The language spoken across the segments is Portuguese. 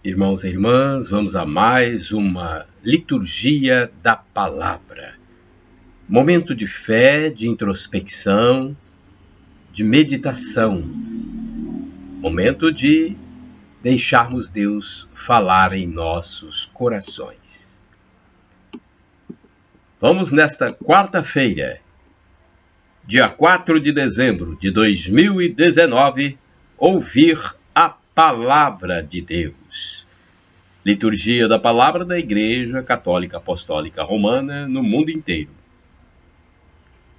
Irmãos e irmãs, vamos a mais uma liturgia da palavra. Momento de fé, de introspecção, de meditação. Momento de deixarmos Deus falar em nossos corações. Vamos nesta quarta-feira, dia 4 de dezembro de 2019, ouvir a Palavra de Deus. Liturgia da Palavra da Igreja Católica Apostólica Romana no mundo inteiro.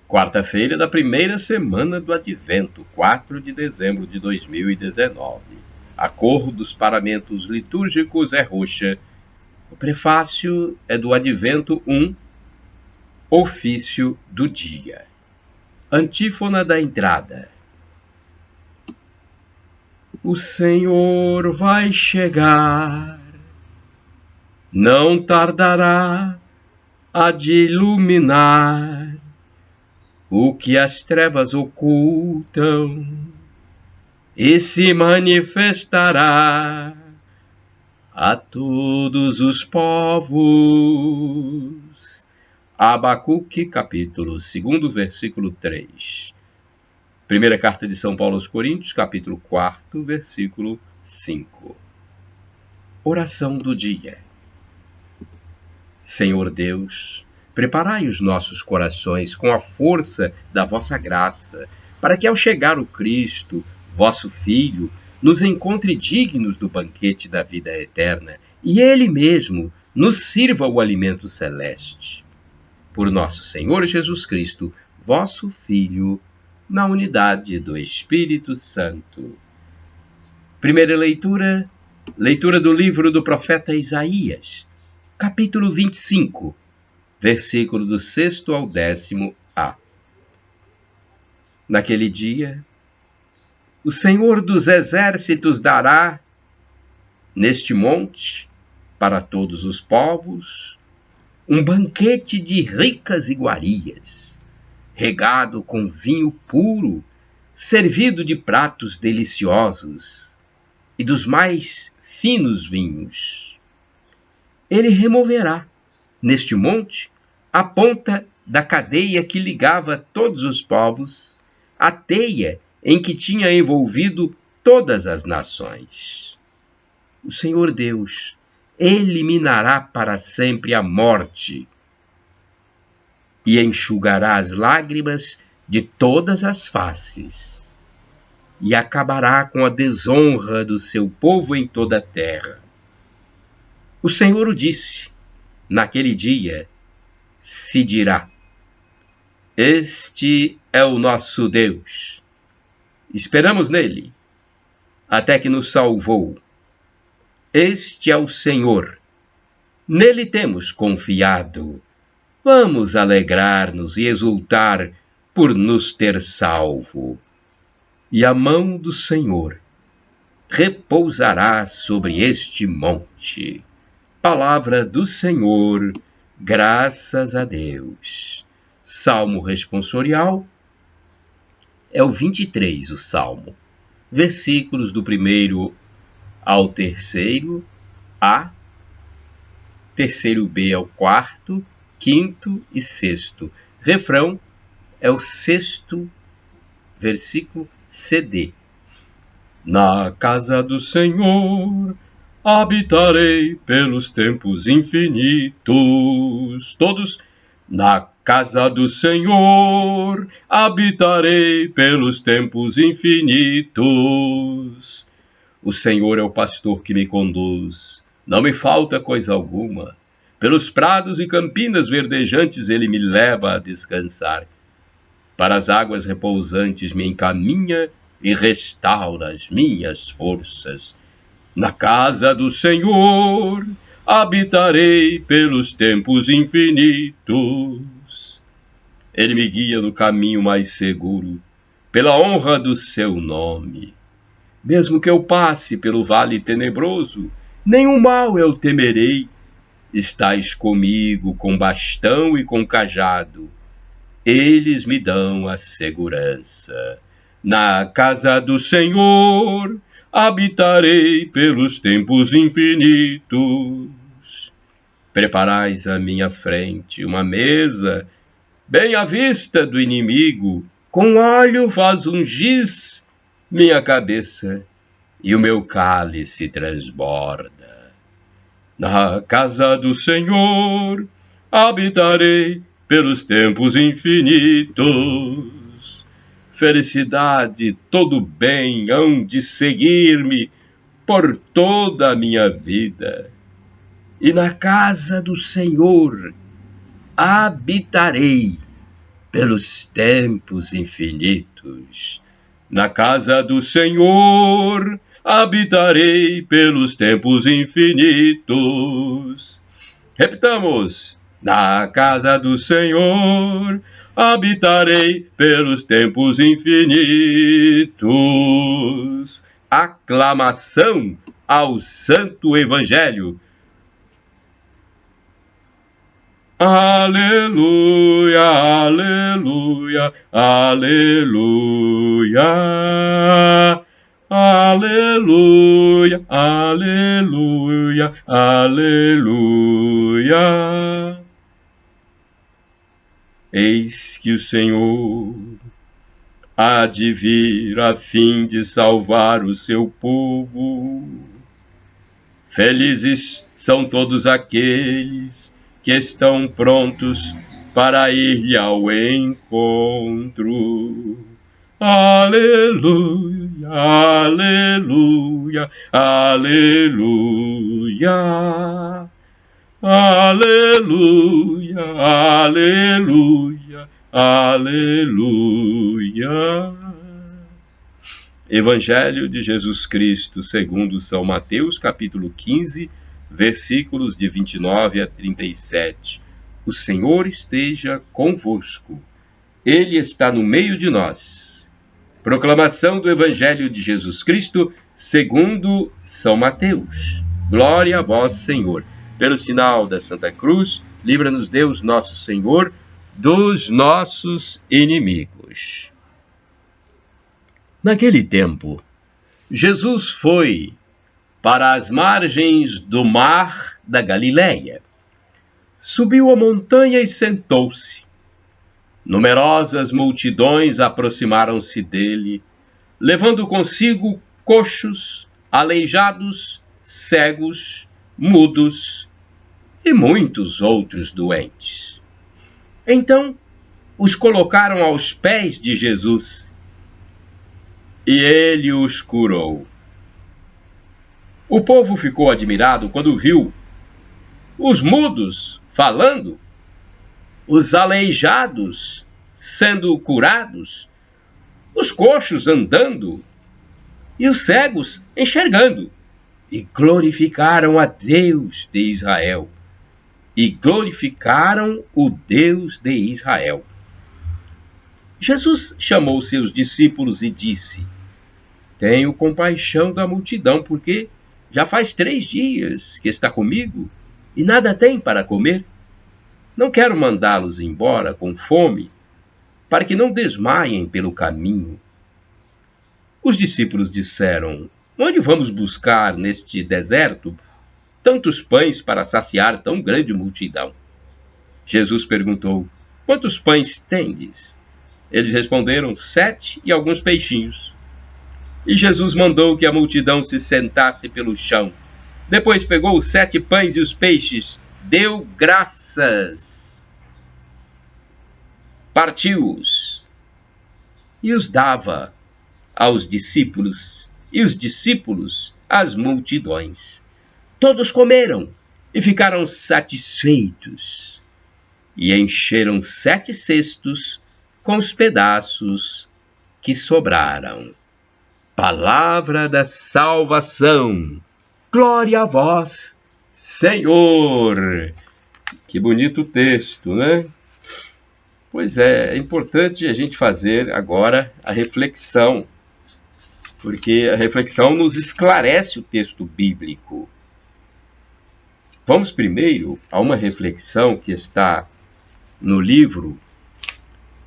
Quarta-feira da primeira semana do Advento, 4 de dezembro de 2019. A cor dos paramentos litúrgicos é roxa. O prefácio é do Advento 1, ofício do dia. Antífona da entrada. O Senhor vai chegar, não tardará a de iluminar o que as trevas ocultam e se manifestará a todos os povos. Abacuque, capítulo 2, versículo 3. Primeira carta de São Paulo aos Coríntios, capítulo 4, versículo 5. Oração do dia. Senhor Deus, preparai os nossos corações com a força da vossa graça, para que ao chegar o Cristo, vosso Filho, nos encontre dignos do banquete da vida eterna, e Ele mesmo nos sirva o alimento celeste. Por nosso Senhor Jesus Cristo, vosso Filho, na unidade do Espírito Santo. Primeira leitura do livro do profeta Isaías, capítulo 25, versículo do 6º ao 10º. Naquele dia, o Senhor dos Exércitos dará, neste monte, para todos os povos, um banquete de ricas iguarias, regado com vinho puro, servido de pratos deliciosos e dos mais finos vinhos. Ele removerá, neste monte, a ponta da cadeia que ligava todos os povos, a teia em que tinha envolvido todas as nações. O Senhor Deus eliminará para sempre a morte e enxugará as lágrimas de todas as faces, e acabará com a desonra do seu povo em toda a terra. O Senhor o disse, naquele dia se dirá: Este é o nosso Deus. Esperamos nele, até que nos salvou. Este é o Senhor. Nele temos confiado. Vamos alegrar-nos e exultar por nos ter salvo. E a mão do Senhor repousará sobre este monte. Palavra do Senhor, graças a Deus. Salmo responsorial é o 23, o Salmo. Versículos do 1º ao 3º A, 3º B ao 4º, 5º e 6º. Refrão é o 6º versículo CD. Na casa do Senhor habitarei pelos tempos infinitos. Todos. Na casa do Senhor habitarei pelos tempos infinitos. O Senhor é o pastor que me conduz, não me falta coisa alguma. Pelos prados e campinas verdejantes ele me leva a descansar. Para as águas repousantes me encaminha e restaura as minhas forças. Na casa do Senhor habitarei pelos tempos infinitos. Ele me guia no caminho mais seguro, pela honra do seu nome. Mesmo que eu passe pelo vale tenebroso, nenhum mal eu temerei. Estás comigo com bastão e com cajado. Eles me dão a segurança. Na casa do Senhor habitarei pelos tempos infinitos. Preparais à minha frente uma mesa, bem à vista do inimigo, com óleo faz ungis minha cabeça, e o meu cálice transborda. Na casa do Senhor habitarei pelos tempos infinitos. Felicidade, todo bem hão de seguir-me por toda a minha vida. E na casa do Senhor habitarei pelos tempos infinitos. Na casa do Senhor habitarei pelos tempos infinitos. Repitamos: na casa do Senhor habitarei pelos tempos infinitos. Aclamação ao Santo Evangelho. Aleluia, aleluia, aleluia. Aleluia, aleluia, aleluia. Eis que o Senhor há de vir a fim de salvar o seu povo. Felizes são todos aqueles que estão prontos para ir-lhe ao encontro. Aleluia, aleluia, aleluia. Aleluia, aleluia, aleluia. Evangelho de Jesus Cristo segundo São Mateus, capítulo 15, versículos de 29 a 37. O Senhor esteja convosco. Ele está no meio de nós. Proclamação do Evangelho de Jesus Cristo segundo São Mateus. Glória a vós, Senhor. Pelo sinal da Santa Cruz, livra-nos Deus nosso Senhor dos nossos inimigos. Naquele tempo, Jesus foi para as margens do mar da Galileia. Subiu a montanha e sentou-se. Numerosas multidões aproximaram-se dele, levando consigo coxos, aleijados, cegos, mudos e muitos outros doentes. Então os colocaram aos pés de Jesus e ele os curou. O povo ficou admirado quando viu os mudos falando, os aleijados sendo curados, os coxos andando e os cegos enxergando. E glorificaram a Deus de Israel. E glorificaram o Deus de Israel. Jesus chamou seus discípulos e disse: tenho compaixão da multidão, porque já faz 3 dias que está comigo e nada tem para comer. Não quero mandá-los embora com fome, para que não desmaiem pelo caminho. Os discípulos disseram: onde vamos buscar neste deserto tantos pães para saciar tão grande multidão? Jesus perguntou: quantos pães tendes? Eles responderam: 7 e alguns peixinhos. E Jesus mandou que a multidão se sentasse pelo chão. Depois pegou os 7 pães e os peixes, deu graças, partiu-os e os dava aos discípulos, e os discípulos às multidões. Todos comeram e ficaram satisfeitos, e encheram 7 cestos com os pedaços que sobraram. Palavra da salvação. Glória a vós, Senhor. Que bonito texto, né? Pois é importante a gente fazer agora a reflexão, porque a reflexão nos esclarece o texto bíblico. Vamos primeiro a uma reflexão que está no livro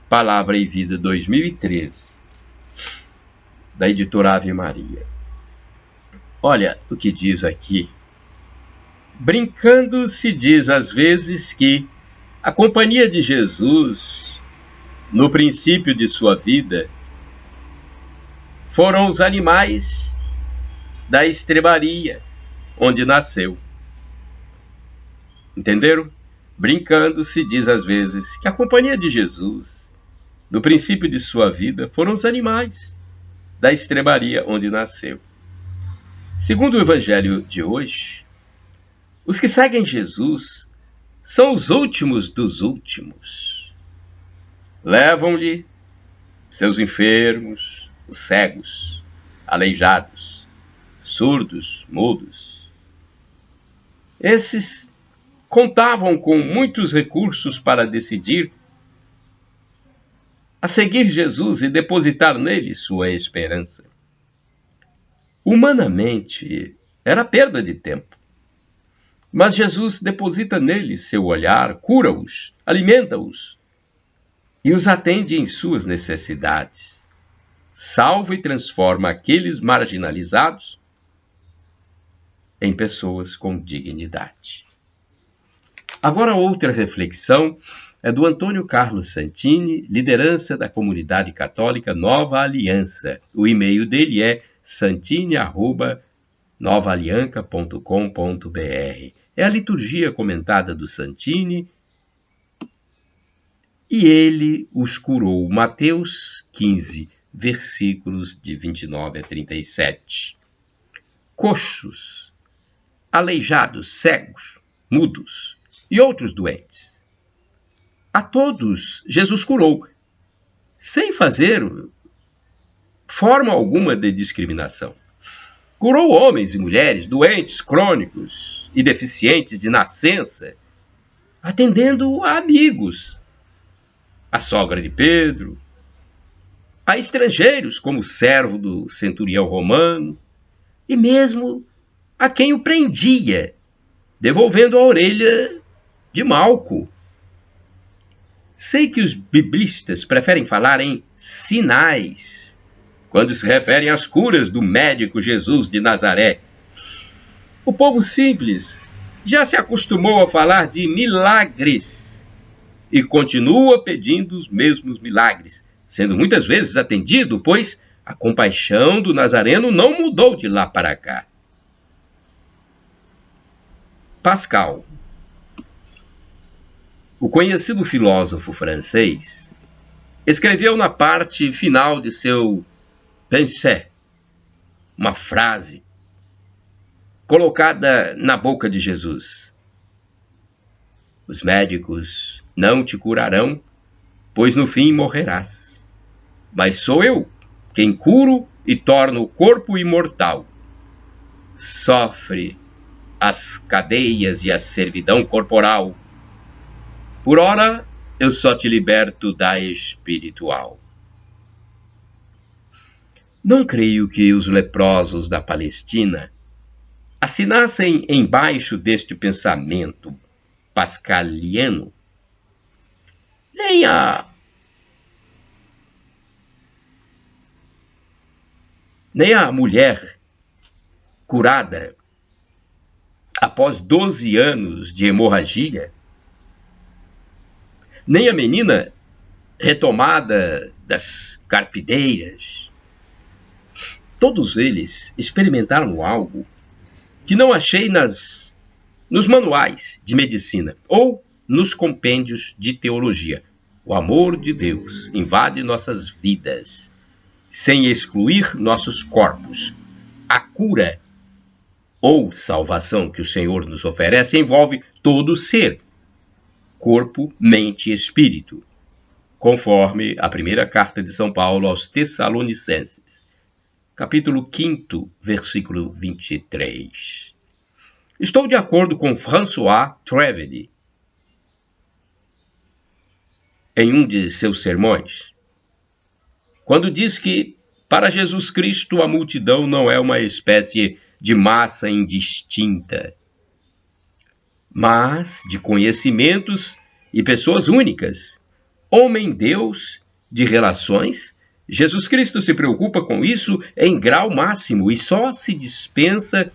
Palavra e Vida 2013, da editora Ave Maria. Olha o que diz aqui. Brincando, se diz às vezes que a companhia de Jesus, no princípio de sua vida, foram os animais da estrebaria onde nasceu. Entenderam? Brincando, se diz às vezes que a companhia de Jesus, no princípio de sua vida, foram os animais da estrebaria onde nasceu. Segundo o evangelho de hoje, os que seguem Jesus são os últimos dos últimos. Levam-lhe seus enfermos, os cegos, aleijados, surdos, mudos. Esses contavam com muitos recursos para decidir a seguir Jesus e depositar nele sua esperança. Humanamente, era perda de tempo. Mas Jesus deposita neles seu olhar, cura-os, alimenta-os e os atende em suas necessidades. Salva e transforma aqueles marginalizados em pessoas com dignidade. Agora, outra reflexão é do Antônio Carlos Santini, liderança da comunidade católica Nova Aliança. O e-mail dele é santini@novaalianca.com.br. É a liturgia comentada do Santini e ele os curou. Mateus 15, versículos de 29 a 37. Coxos, aleijados, cegos, mudos e outros doentes. A todos Jesus curou, sem fazer forma alguma de discriminação. Curou homens e mulheres doentes, crônicos e deficientes de nascença, atendendo a amigos, a sogra de Pedro, a estrangeiros, como o servo do centurião romano, e mesmo a quem o prendia, devolvendo a orelha de Malco. Sei que os biblistas preferem falar em sinais quando se referem às curas do médico Jesus de Nazaré. O povo simples já se acostumou a falar de milagres e continua pedindo os mesmos milagres, sendo muitas vezes atendido, pois a compaixão do Nazareno não mudou de lá para cá. Pascal, o conhecido filósofo francês, escreveu na parte final de seu Pensée uma frase colocada na boca de Jesus: os médicos não te curarão, pois no fim morrerás. Mas sou eu quem curo e torno o corpo imortal. Sofre as cadeias e a servidão corporal. Por ora, eu só te liberto da espiritual. Não creio que os leprosos da Palestina assinassem embaixo deste pensamento pascaliano, nem a mulher curada após 12 anos de hemorragia, nem a menina retomada das carpideiras. Todos eles experimentaram algo que não achei nos manuais de medicina ou nos compêndios de teologia. O amor de Deus invade nossas vidas, sem excluir nossos corpos. A cura ou salvação que o Senhor nos oferece envolve todo o ser, corpo, mente e espírito, conforme a primeira carta de São Paulo aos Tessalonicenses, capítulo 5, versículo 23. Estou de acordo com François Trevedi em um de seus sermões, quando diz que para Jesus Cristo a multidão não é uma espécie de massa indistinta, mas de conhecimentos e pessoas únicas, homem-deus de relações Jesus Cristo se preocupa com isso em grau máximo e só se dispensa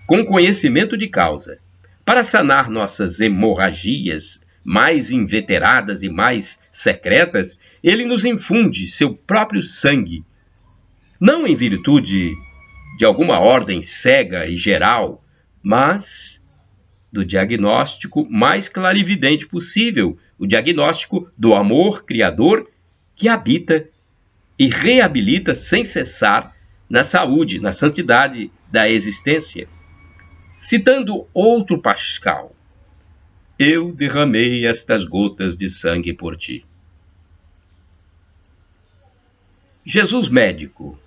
com conhecimento de causa. Para sanar nossas hemorragias mais inveteradas e mais secretas, ele nos infunde seu próprio sangue, não em virtude de alguma ordem cega e geral, mas do diagnóstico mais clarividente possível, o diagnóstico do amor criador que habita e reabilita sem cessar na saúde, na santidade da existência. Citando outro Pascal, eu derramei estas gotas de sangue por ti. Jesus médico,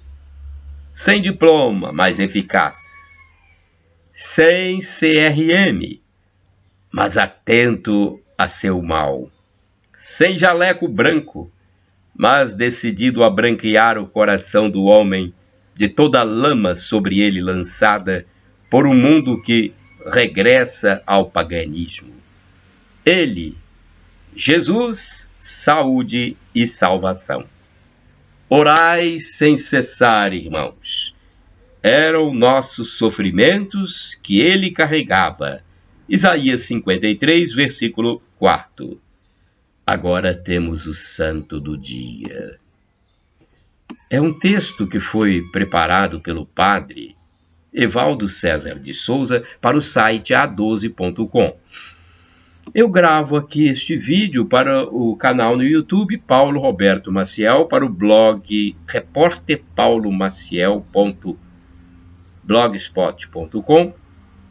sem diploma, mas eficaz, sem CRM, mas atento a seu mal, sem jaleco branco, mas decidido a branquear o coração do homem de toda a lama sobre ele lançada por um mundo que regressa ao paganismo. Ele, Jesus, saúde e salvação. Orai sem cessar, irmãos. Eram nossos sofrimentos que ele carregava. Isaías 53, versículo 4. Agora temos o santo do dia. É um texto que foi preparado pelo padre Evaldo César de Souza para o site a12.com. Eu gravo aqui este vídeo para o canal no YouTube Paulo Roberto Maciel, para o blog repórterpaulomaciel.blogspot.com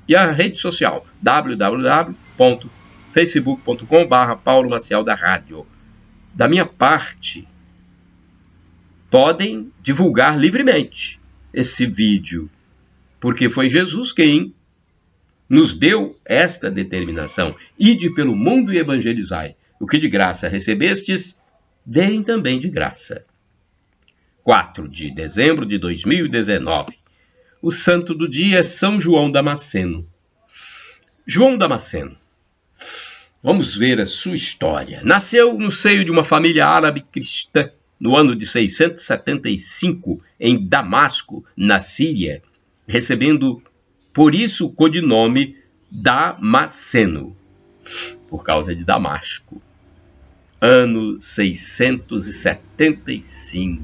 e a rede social www.facebook.com/Paulo Maciel da Rádio. Da minha parte, podem divulgar livremente esse vídeo, porque foi Jesus quem nos deu esta determinação: ide pelo mundo e evangelizai. O que de graça recebestes, deem também de graça. 4 de dezembro de 2019. O santo do dia é São João Damasceno. João Damasceno. Vamos ver a sua história. Nasceu no seio de uma família árabe cristã no ano de 675, em Damasco, na Síria, recebendo por isso o codinome Damasceno, por causa de Damasco. Ano 675.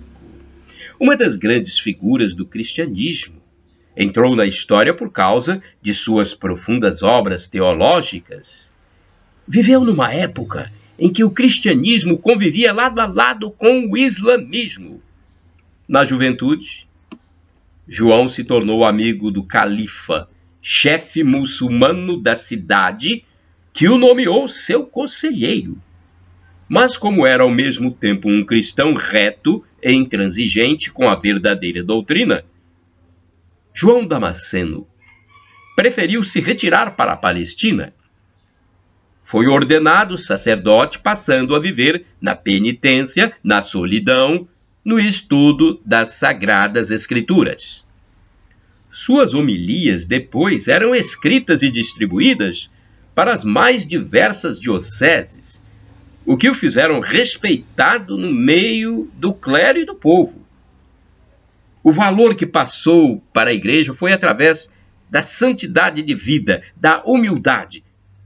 Uma das grandes figuras do cristianismo, entrou na história por causa de suas profundas obras teológicas. Viveu numa época em que o cristianismo convivia lado a lado com o islamismo. Na juventude, João se tornou amigo do califa, chefe muçulmano da cidade, que o nomeou seu conselheiro. Mas como era ao mesmo tempo um cristão reto e intransigente com a verdadeira doutrina, João Damasceno preferiu se retirar para a Palestina. Foi ordenado sacerdote, passando a viver na penitência, na solidão, no estudo das Sagradas Escrituras. Suas homilias depois eram escritas e distribuídas para as mais diversas dioceses, o que o fizeram respeitado no meio do clero e do povo. O valor que passou para a igreja foi através da santidade de vida, da humildade,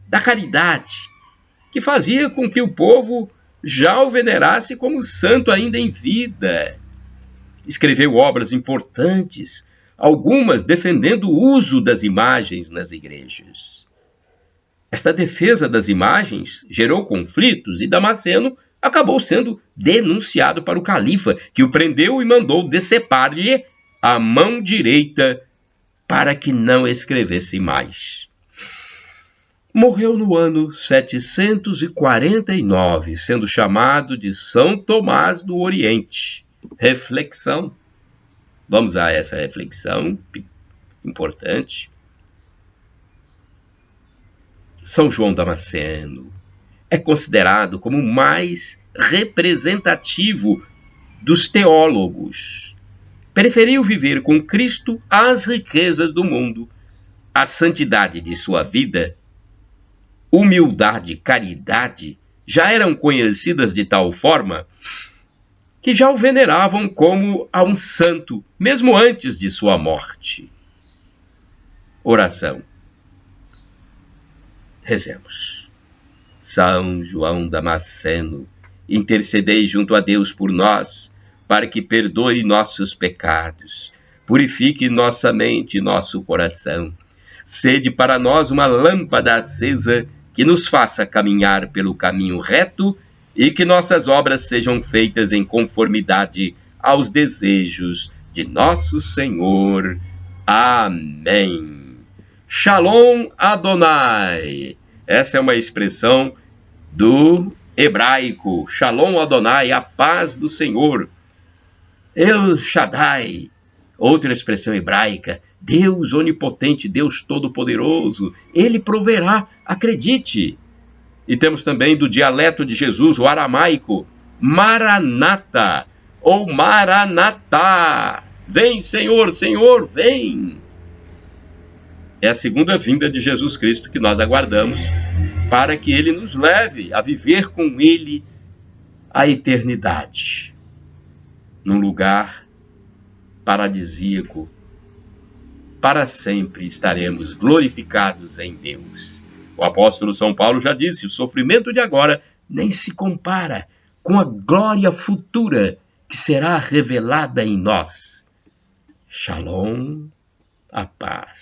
da caridade, que fazia com que o povo já o venerasse como santo ainda em vida. Escreveu obras importantes, algumas defendendo o uso das imagens nas igrejas. Esta defesa das imagens gerou conflitos e Damasceno acabou sendo denunciado para o califa, que o prendeu e mandou decepar-lhe a mão direita para que não escrevesse mais. Morreu no ano 749, sendo chamado de São Tomás do Oriente. Reflexão. Vamos a essa reflexão importante. São João Damasceno é considerado como o mais representativo dos teólogos. Preferiu viver com Cristo às riquezas do mundo. A santidade de sua vida, humildade, caridade, já eram conhecidas de tal forma que já o veneravam como a um santo, mesmo antes de sua morte. Oração. Rezemos. São João Damasceno, intercedei junto a Deus por nós, para que perdoe nossos pecados, purifique nossa mente e nosso coração. Sede para nós uma lâmpada acesa que nos faça caminhar pelo caminho reto e que nossas obras sejam feitas em conformidade aos desejos de nosso Senhor. Amém. Shalom Adonai. Essa é uma expressão do hebraico. Shalom Adonai, a paz do Senhor. El Shaddai, outra expressão hebraica. Deus onipotente, Deus todo-poderoso. Ele proverá, acredite. E temos também do dialeto de Jesus, o aramaico, Maranata, ou Maranatá. Vem, Senhor, Senhor, vem. É a segunda vinda de Jesus Cristo que nós aguardamos para que Ele nos leve a viver com Ele a eternidade, num lugar paradisíaco. Para sempre estaremos glorificados em Deus. O apóstolo São Paulo já disse, o sofrimento de agora nem se compara com a glória futura que será revelada em nós. Shalom, a paz.